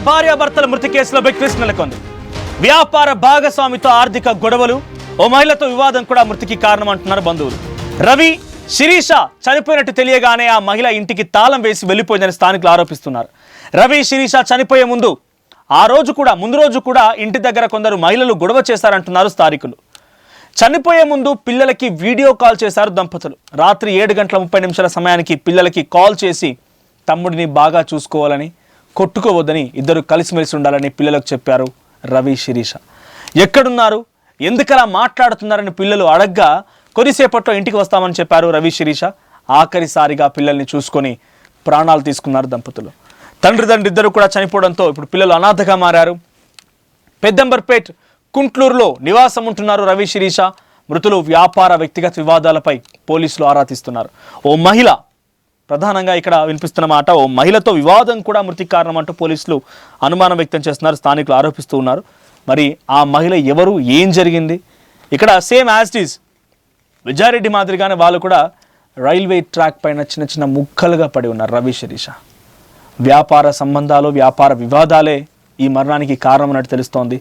భార్యాభర్తల మృతి కేసులో బిగ్ ట్విస్ట్ నెలకొంది. వ్యాపార భాగస్వామితో ఆర్థిక గొడవలు, ఓ మహిళతో వివాదం కూడా మృతికి కారణం అంటున్నారు బంధువులు. రవి, శిరీష చనిపోయినట్టు తెలియగానే ఆ మహిళ ఇంటికి తాళం వేసి వెళ్లిపోయిందని స్థానికులు ఆరోపిస్తున్నారు. రవి, శిరీష చనిపోయే ముందు ముందు రోజు కూడా ఇంటి దగ్గర కొందరు మహిళలు గొడవ చేశారంటున్నారు స్థానికులు. చనిపోయే ముందు పిల్లలకి వీడియో కాల్ చేశారు దంపతులు. రాత్రి 7:30 సమయానికి పిల్లలకి కాల్ చేసి తమ్ముడిని బాగా చూసుకోవాలని, కొట్టుకోవద్దని, ఇద్దరు కలిసిమెలిసి ఉండాలని పిల్లలకు చెప్పారు రవి, శిరీష. ఎక్కడున్నారు, ఎందుకలా మాట్లాడుతున్నారని పిల్లలు అడగ్గా కొద్దిసేపట్లో ఇంటికి వస్తామని చెప్పారు రవి, శిరీష. ఆఖరిసారిగా పిల్లల్ని చూసుకొని ప్రాణాలు తీసుకున్నారు దంపతులు. తండ్రి ఇద్దరు కూడా చనిపోవడంతో ఇప్పుడు పిల్లలు అనాథగా మారారు. పెద్దంబర్పేట్, కుంట్లూరులో నివాసం ఉంటున్నారు రవి, శిరీష. మృతులు వ్యాపార వ్యక్తిగత వివాదాలపై పోలీసులు ఆరా తీస్తున్నారు. ఓ మహిళ ప్రధానంగా ఇక్కడ వినిపిస్తున్న మాట, ఓ మహిళతో వివాదం కూడా మృతికి కారణం అంటూ పోలీసులు అనుమానం వ్యక్తం చేస్తున్నారు, స్థానికులు ఆరోపిస్తూ ఉన్నారు. మరి ఆ మహిళ ఎవరు, ఏం జరిగింది? ఇక్కడ same as it is Vijaya Reddy మాదిరిగానే వాళ్ళు కూడా రైల్వే ట్రాక్ పైన చిన్న ముక్కలుగా పడి ఉన్నారు రవి, శిరీష. వ్యాపార సంబంధాలు, వ్యాపార వివాదాలే ఈ మరణానికి కారణం అన్నట్టు తెలుస్తోంది.